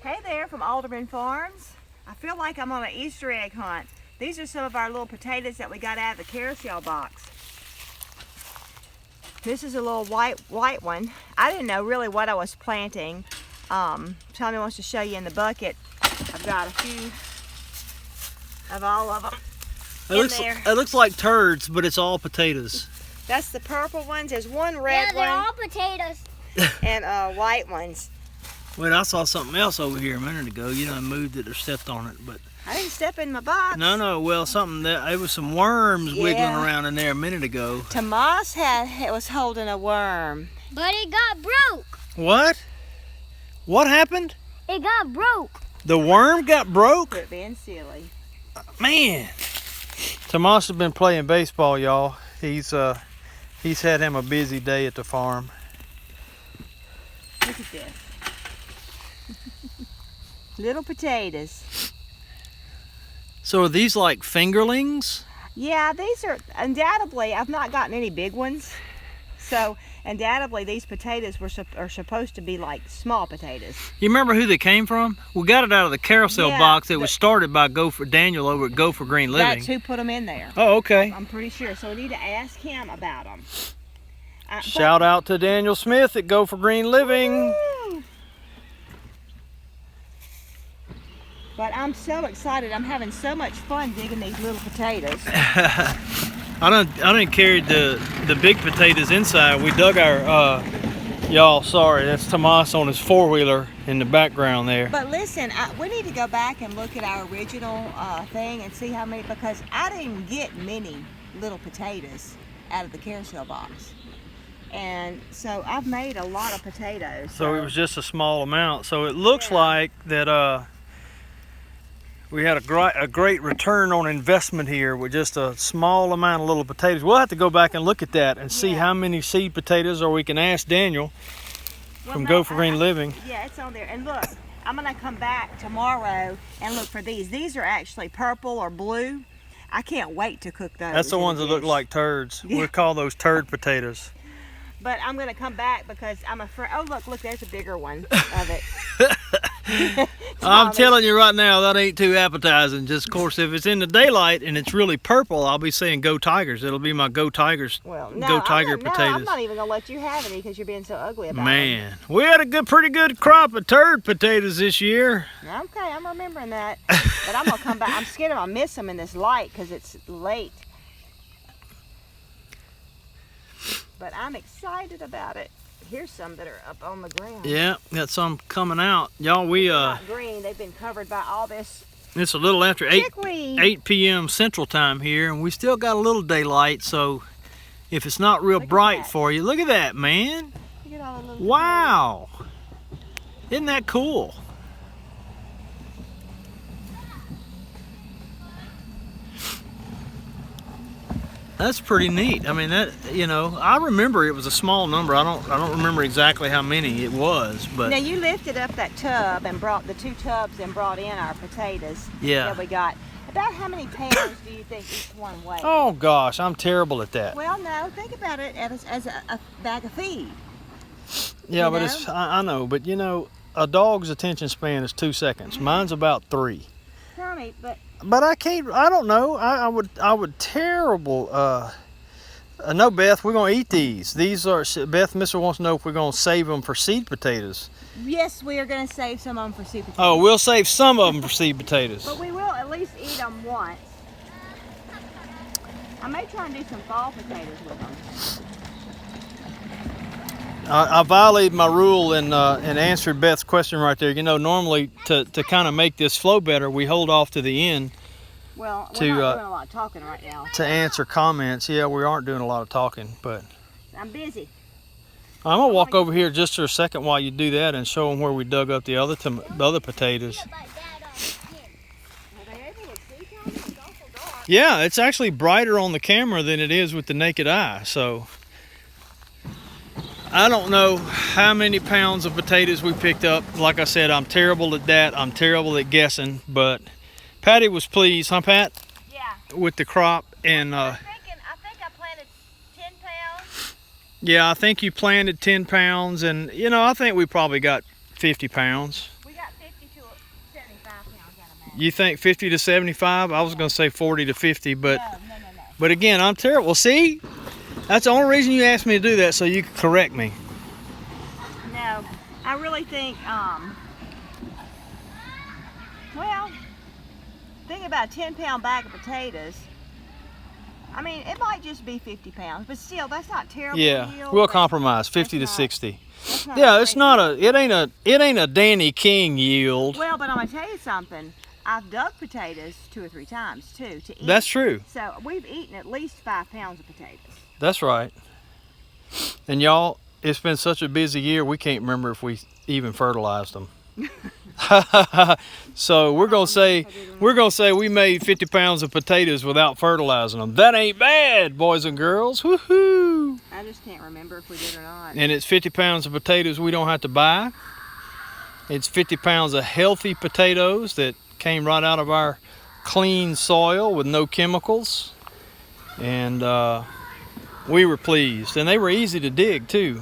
Hey there from Alderman Farms. I feel like I'm on an Easter egg hunt. These are some of our little potatoes that we got out of the carousel box. This is a little white one. I didn't know really what I was planting. Tommy wants to show you in the bucket. I've got a few of all of them It looks like turds, but it's all potatoes. That's the purple ones. There's one red one. Yeah, they're all potatoes. And white ones. Wait, I saw something else over here a minute ago. You know, I moved it or stepped on it, but I didn't step in my box. no. Well, something that it was some worms wiggling around in there a minute ago. Tomas was holding a worm. But it got broke. What? What happened? It got broke. The worm got broke? Quit being silly. Man, Tomas has been playing baseball, y'all. He's had him a busy day at the farm. Look at this. Little potatoes. So are these like fingerlings? Yeah, these are undoubtedly, I've not gotten any big ones. So undoubtedly these potatoes are supposed to be like small potatoes. You remember who they came from? We got it out of the carousel box. It was started by Daniel over at Go for Green Living. That's who put them in there. Oh, okay. I'm pretty sure. So we need to ask him about them. Shout out to Daniel Smith at Go for Green Living. Woo! But I'm so excited. I'm having so much fun digging these little potatoes. I didn't carry the big potatoes inside. We dug our y'all, sorry, that's Tomas on his four-wheeler in the background there. But listen, we need to go back and look at our original thing and see how many, because I didn't get many little potatoes out of the carousel box. And so I've made a lot of potatoes. So it was just a small amount. So it looks like that we had a great return on investment here with just a small amount of little potatoes. We'll have to go back and look at that and see how many seed potatoes, or we can ask Daniel from Go for Green Living. Yeah, it's on there. And look, I'm gonna come back tomorrow and look for these. These are actually purple or blue. I can't wait to cook those. That's the ones that look like turds. We call those turd potatoes. But I'm gonna come back because I'm afraid. Oh look, there's a bigger one of it. I'm telling you right now, that ain't too appetizing. Just, of course, if it's in the daylight and it's really purple, I'll be saying Go Tigers. It'll be my Go Tigers. Well, Go Tiger potatoes. No, I'm not even gonna let you have any because you're being so ugly about it. Man, we had a pretty good crop of turd potatoes this year. Okay, I'm remembering that. But I'm gonna come back. I'm scared I'll miss them in this light because it's late. But I'm excited about it. Here's some that are up on the ground. Yeah, got some coming out. Y'all, They're not green. They've been covered by all this. It's a little after 8 chickweed. p.m. Central Time here, and we still got a little daylight, so if it's not real bright for you, look at that, man. Look at all the little Wow. Isn't that cool? That's pretty neat. I mean, that, you know, I remember it was a small number. I don't remember exactly how many it was, but now you lifted up that tub and brought the 2 tubs and brought in our potatoes that we got. About how many pounds do you think each one weighs? Oh gosh, I'm terrible at that. Well, no, think about it as a bag of feed. Yeah, but it's I know, but you know, a dog's attention span is 2 seconds. Mine's about 3. Tell me, But I can't. I don't know. I would terrible. No, Beth, we're gonna eat these. These are Beth. Mister wants to know if we're gonna save them for seed potatoes. yes, we are going to save some of them for seed potatoes. Oh, we'll save some of them for seed potatoes. But we will at least eat them once. I may try and do some fall potatoes with them. I violated my rule and answered Beth's question right there. You know, normally to kind of make this flow better, we hold off to the end. Well, we're not doing a lot of talking right now. To answer comments. Yeah, we aren't doing a lot of talking, but I'm busy. I'm gonna walk over here just for a second while you do that and show them where we dug up the other potatoes. Yeah, it's actually brighter on the camera than it is with the naked eye. So I don't know how many pounds of potatoes we picked up. Like I said, I'm terrible at that. I'm terrible at guessing, but Patty was pleased, huh, Pat? Yeah. With the crop, and I think I planted 10 pounds. yeah, I think you planted 10 pounds, and you know, I think we probably got 50 pounds. We got 52 You think 50 to 75? I was going to say 40 to 50, but No. but again, I'm terrible. See, that's the only reason you asked me to do that, so you could correct me. No, I really think, well, think about a 10-pound bag of potatoes. I mean, it might just be 50 pounds, but still, that's not terrible. Yeah, yield, we'll but compromise 50 to not- 60. that's not Yeah, a it's great not yield. it ain't a Danny King yield. Well, but I'm gonna tell you something. I've dug potatoes 2 or 3 times too to eat. That's true. So we've eaten at least 5 pounds of potatoes. That's right. And y'all, it's been such a busy year, we can't remember if we even fertilized them. So we're gonna say we made 50 pounds of potatoes without fertilizing them. That ain't bad, boys and girls. Woohoo! I just can't remember if we did or not. And it's 50 pounds of potatoes we don't have to buy. It's 50 pounds of healthy potatoes that came right out of our clean soil with no chemicals. And we were pleased. And they were easy to dig too.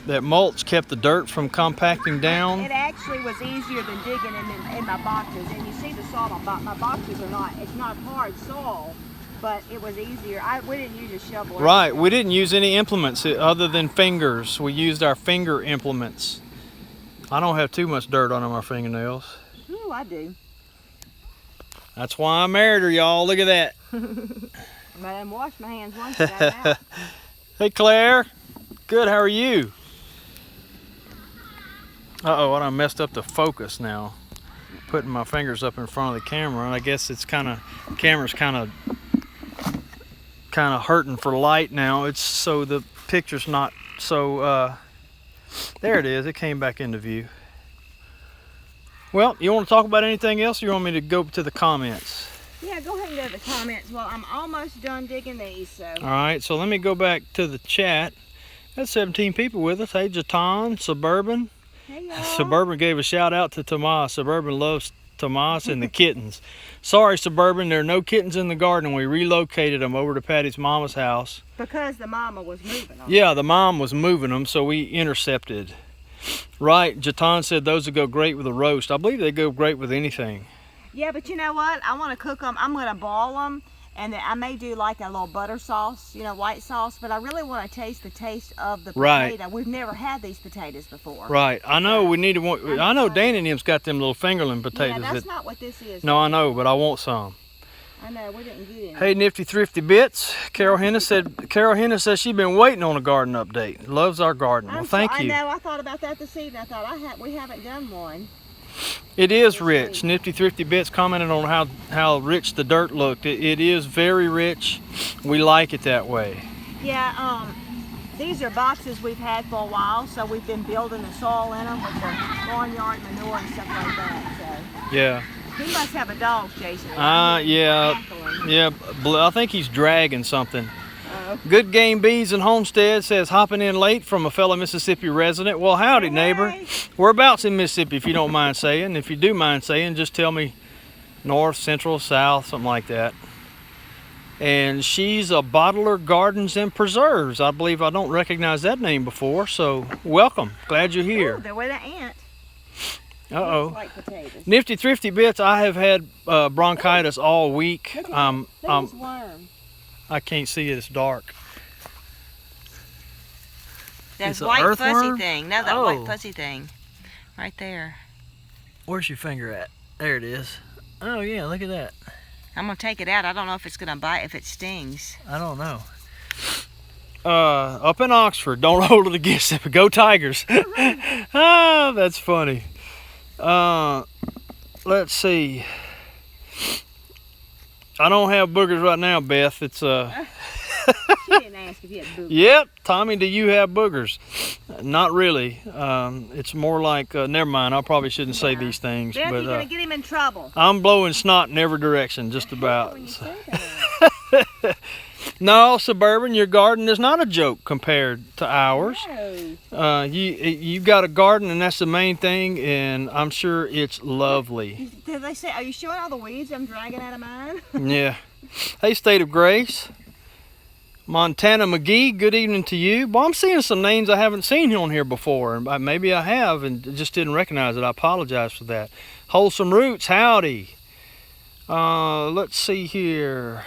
That mulch kept the dirt from compacting down. It actually was easier than digging in my boxes. And you see the soil on my boxes are not, it's not hard soil, but it was easier. We didn't use a shovel. or Right, anything. we didn't use any implements other than fingers. We used our finger implements. I don't have too much dirt on my fingernails. Ooh, I do. That's why I married her, y'all. Look at that. But I washed my hands once and got it out. Hey, Claire. Good, how are you? Uh-oh, I done messed up the focus now. Putting my fingers up in front of the camera, and I guess it's camera's kind of hurting for light now. It's so the picture's not so, there it is. It came back into view. Well, you want to talk about anything else, or you want me to go to the comments? Yeah, go ahead and go to the comments. Well, I'm almost done digging these, so. All right, so let me go back to the chat. That's 17 people with us. Hey, Jatan, Suburban. Hey, y'all. Suburban gave a shout out to Tomas. Suburban loves Tomas and the kittens. Sorry, Suburban, there are no kittens in the garden. We relocated them over to Patty's mama's house. Because the mama was moving on. Yeah, the mom was moving them, so we intercepted. Right, Jatan said those would go great with a roast. I believe they go great with anything. Yeah, but you know what? I want to cook them. I'm going to boil them, and then I may do like a little butter sauce, you know, white sauce. But I really want to taste the taste of the Right. potato. We've never had these potatoes before. Right, I know we need to. I know Dan and them's got them little fingerling potatoes. Yeah, that's that, not what this is. no, I know, but I want some. I know, we didn't get any. Hey, Nifty Thrifty Bits. Carol Henna says she's been waiting on a garden update. Loves our garden. Well, thank you. I know, I thought about that this evening. I thought we haven't done one. It is rich. Nifty Thrifty Bits commented on how rich the dirt looked. It is very rich. We like it that way. Yeah, these are boxes we've had for a while, so we've been building the soil in them with the barnyard manure and stuff like that. So Yeah. he must have a dog chasing him. Yeah. Cackling. Yeah, I think he's dragging something. Oh. Good Game Bees and Homestead says hopping in late from a fellow Mississippi resident. Well, howdy, neighbor. Hey. Whereabouts in Mississippi, if you don't mind saying? If you do mind saying, just tell me north, central, south, something like that. And she's a bottler Gardens and Preserves. I believe I don't recognize that name before, so welcome. Glad you're Ooh, here. they're with an ant. Uh-oh. Looks like potatoes. Nifty Thrifty Bits, I have had bronchitis all week. Look at this worm. I can't see it, it's dark. That It's a white earthworm? fuzzy thing. No, that Oh. white fuzzy thing. Right there. Where's your finger at? There it is. Oh yeah, look at that. I'm going to take it out. I don't know if it's going to bite, if it stings. I don't know. Up in Oxford, don't hold it against them. Go Tigers. Ah, that's funny. Let's see. I don't have boogers right now, Beth. It's She didn't ask if you had boogers. Yep, Tommy, do you have boogers? Not really. It's more like, never mind, I probably shouldn't say these things. Beth, But you're going to get him in trouble. I'm blowing snot in every direction, just about. When you say that. No, Suburban, your garden is not a joke compared to ours. No. You've got a garden, and that's the main thing, and I'm sure it's lovely. Did they say, are you showing all the weeds I'm dragging out of mine? Yeah. Hey, State of Grace. Montana McGee, good evening to you. Well, I'm seeing some names I haven't seen on here before, and maybe I have and just didn't recognize it. I apologize for that. Wholesome Roots, howdy. Let's see here.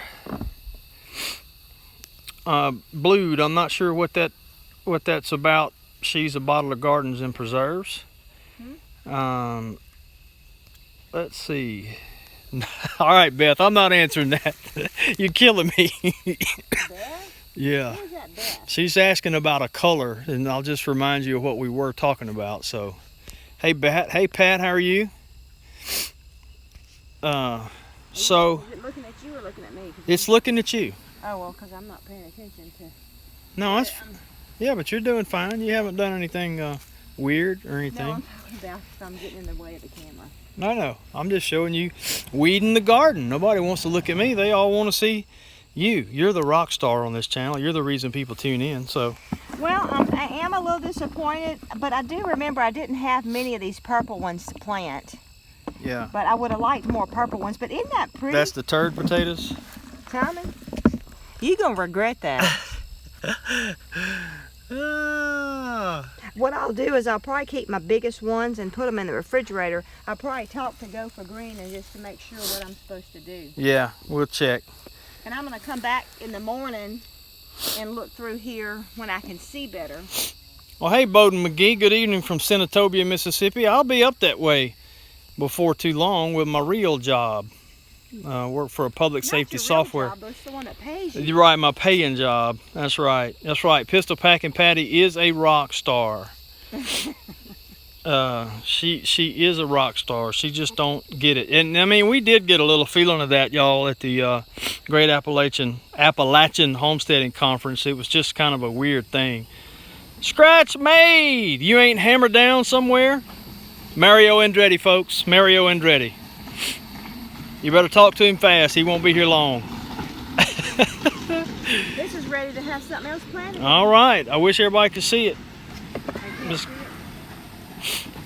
Blued, I'm not sure what that's about. She's a bottle of Gardens and Preserves. Let's see. All right, Beth, I'm not answering that. You're killing me. Beth? Yeah. Who's that Beth? She's asking about a color, and I'll just remind you of what we were talking about. So, hey, Pat, how are you? So Is it looking at you or looking at me? it's looking at you. Oh, well, because I'm not paying attention to... No, that's yeah, but you're doing fine. You haven't done anything weird or anything. No, I'm talking about I'm getting in the way of the camera. No, I'm just showing you weeding the garden. Nobody wants to look at me. They all want to see you. You're the rock star on this channel. You're the reason people tune in. So, Well, I am a little disappointed, but I do remember I didn't have many of these purple ones to plant. yeah, But I would have liked more purple ones. But isn't that pretty? that's the turd potatoes. Tommy, you gonna regret that. What I'll do is I'll probably keep my biggest ones and put them in the refrigerator. I'll probably talk to Go for Green and just to make sure what I'm supposed to do. Yeah, we'll check. And I'm gonna come back in the morning and look through here when I can see better. Well, hey, Bowden McGee, good evening from Senatobia, Mississippi. I'll be up that way before too long with my real job. Work for a public safety software. Job, but it's the one that pays you. You're right, my paying job. That's right. That's right. Pistol Packing Patty is a rock star. She is a rock star. She just don't get it. And I mean, we did get a little feeling of that, y'all, at the Great Appalachian Homesteading Conference. It was just kind of a weird thing. Scratch made. You ain't hammered down somewhere? Mario Andretti, folks. Mario Andretti. You better talk to him fast. He won't be here long. This is ready to have something else planted. All right. I wish everybody could see it.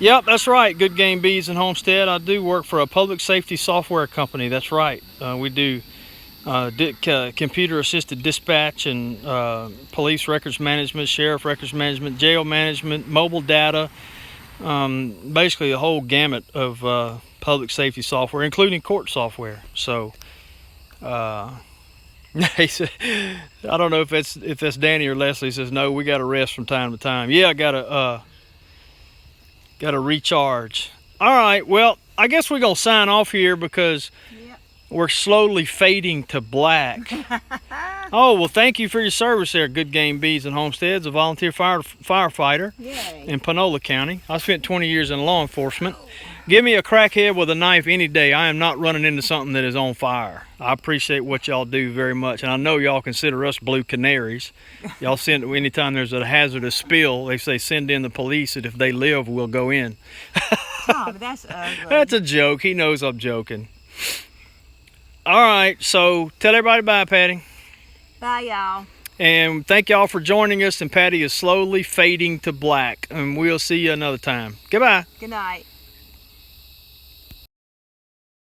Yep, that's right. Good Game Bees and Homestead. I do work for a public safety software company. That's right. We do computer-assisted dispatch and police records management, sheriff records management, jail management, mobile data, basically a whole gamut of public safety software, including court software. So, he said, I don't know if that's Danny or Leslie. He says, no, we got to rest from time to time. Yeah, I got to recharge. All right, well, I guess we're gonna sign off here because we're slowly fading to black. Oh, well, thank you for your service there, Good Game Bees and Homesteads, a volunteer firefighter in Panola County. I spent 20 years in law enforcement. Give me a crackhead with a knife any day. I am not running into something that is on fire. I appreciate what y'all do very much, and I know y'all consider us blue canaries. Y'all send, anytime there's a hazardous spill, they say send in the police, and if they live, we'll go in. Tom, that's ugly. That's a joke. He knows I'm joking. All right, so tell everybody bye, Patty. Bye, y'all. And thank y'all for joining us, and Patty is slowly fading to black, and we'll see you another time. Goodbye. Good night.